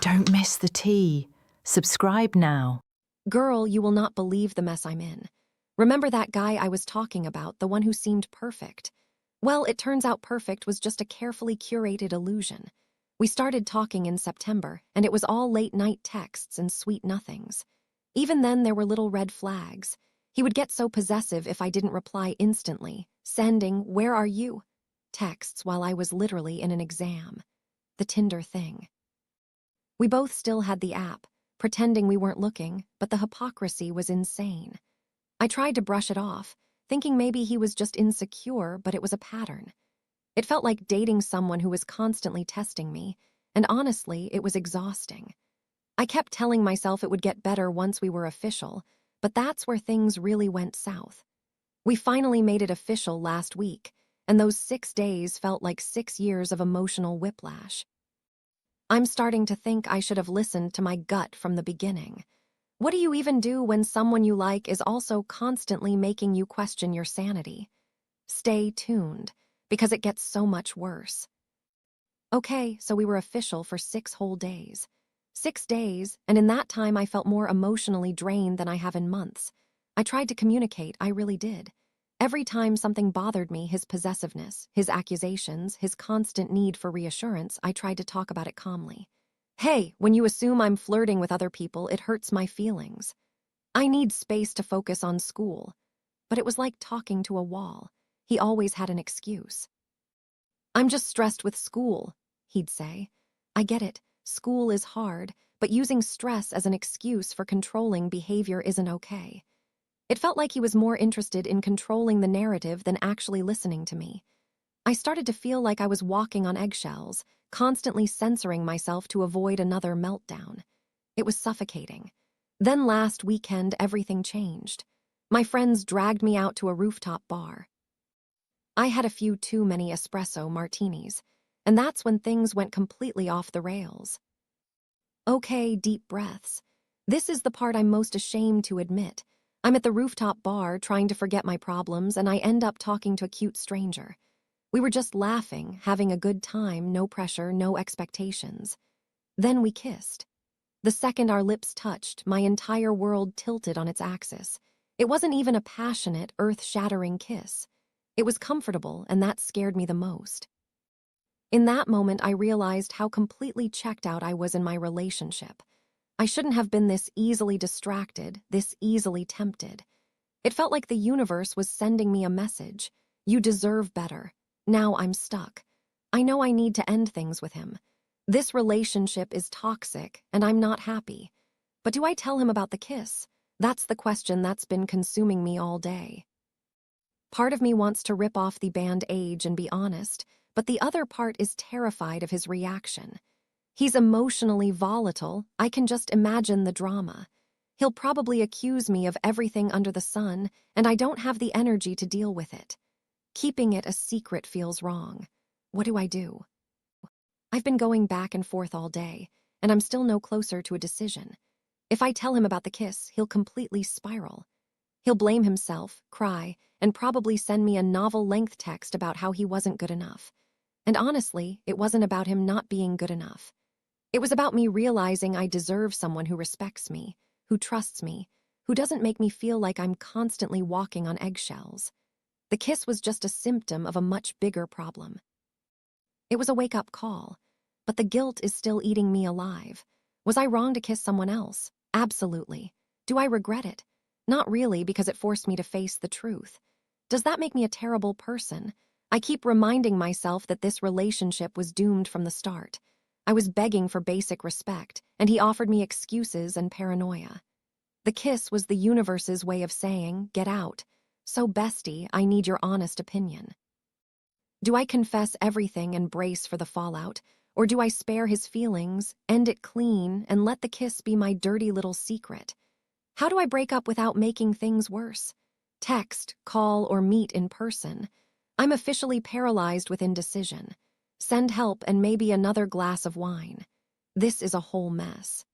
Don't miss the tea. Subscribe now. Girl, you will not believe the mess I'm in. Remember that guy I was talking about, the one who seemed perfect? Well, it turns out perfect was just a carefully curated illusion. We started talking in September, and it was all late-night texts and sweet nothings. Even then, there were little red flags. He would get so possessive if I didn't reply instantly, sending, "Where are you?" texts while I was literally in an exam. The Tinder thing. We both still had the app, pretending we weren't looking, but the hypocrisy was insane. I tried to brush it off, thinking maybe he was just insecure, but it was a pattern. It felt like dating someone who was constantly testing me, and honestly, it was exhausting. I kept telling myself it would get better once we were official, but that's where things really went south. We finally made it official last week, and those 6 days felt like 6 years of emotional whiplash. I'm starting to think I should have listened to my gut from the beginning. What do you even do when someone you like is also constantly making you question your sanity? Stay tuned, because it gets so much worse. Okay, so we were official for 6 whole days. 6 days, and in that time I felt more emotionally drained than I have in months. I tried to communicate, I really did. Every time something bothered me, his possessiveness, his accusations, his constant need for reassurance, I tried to talk about it calmly. Hey, when you assume I'm flirting with other people, it hurts my feelings. I need space to focus on school. But it was like talking to a wall. He always had an excuse. I'm just stressed with school, he'd say. I get it, school is hard, but using stress as an excuse for controlling behavior isn't okay. It felt like he was more interested in controlling the narrative than actually listening to me. I started to feel like I was walking on eggshells, constantly censoring myself to avoid another meltdown. It was suffocating. Then last weekend, everything changed. My friends dragged me out to a rooftop bar. I had a few too many espresso martinis, and that's when things went completely off the rails. Okay, deep breaths. This is the part I'm most ashamed to admit. I'm at the rooftop bar trying to forget my problems, and I end up talking to a cute stranger. We were just laughing, having a good time, no pressure, no expectations. Then we kissed. The second our lips touched, my entire world tilted on its axis. It wasn't even a passionate, earth-shattering kiss. It was comfortable, and that scared me the most. In that moment, I realized how completely checked out I was in my relationship. I shouldn't have been this easily distracted, this easily tempted. It felt like the universe was sending me a message. You deserve better. Now I'm stuck. I know I need to end things with him. This relationship is toxic, and I'm not happy. But do I tell him about the kiss? That's the question that's been consuming me all day. Part of me wants to rip off the band-aid and be honest, but the other part is terrified of his reaction. He's emotionally volatile. I can just imagine the drama. He'll probably accuse me of everything under the sun, and I don't have the energy to deal with it. Keeping it a secret feels wrong. What do I do? I've been going back and forth all day, and I'm still no closer to a decision. If I tell him about the kiss, he'll completely spiral. He'll blame himself, cry, and probably send me a novel-length text about how he wasn't good enough. And honestly, it wasn't about him not being good enough. It was about me realizing I deserve someone who respects me, who trusts me, who doesn't make me feel like I'm constantly walking on eggshells. The kiss was just a symptom of a much bigger problem. It was a wake-up call, but the guilt is still eating me alive. Was I wrong to kiss someone else? Absolutely. Do I regret it? Not really, because it forced me to face the truth. Does that make me a terrible person? I keep reminding myself that this relationship was doomed from the start. I was begging for basic respect, and he offered me excuses and paranoia. The kiss was the universe's way of saying, get out. So, bestie, I need your honest opinion. Do I confess everything and brace for the fallout, or do I spare his feelings, end it clean, and let the kiss be my dirty little secret? How do I break up without making things worse? Text, call, or meet in person? I'm officially paralyzed with indecision. Send help and maybe another glass of wine. This is a whole mess.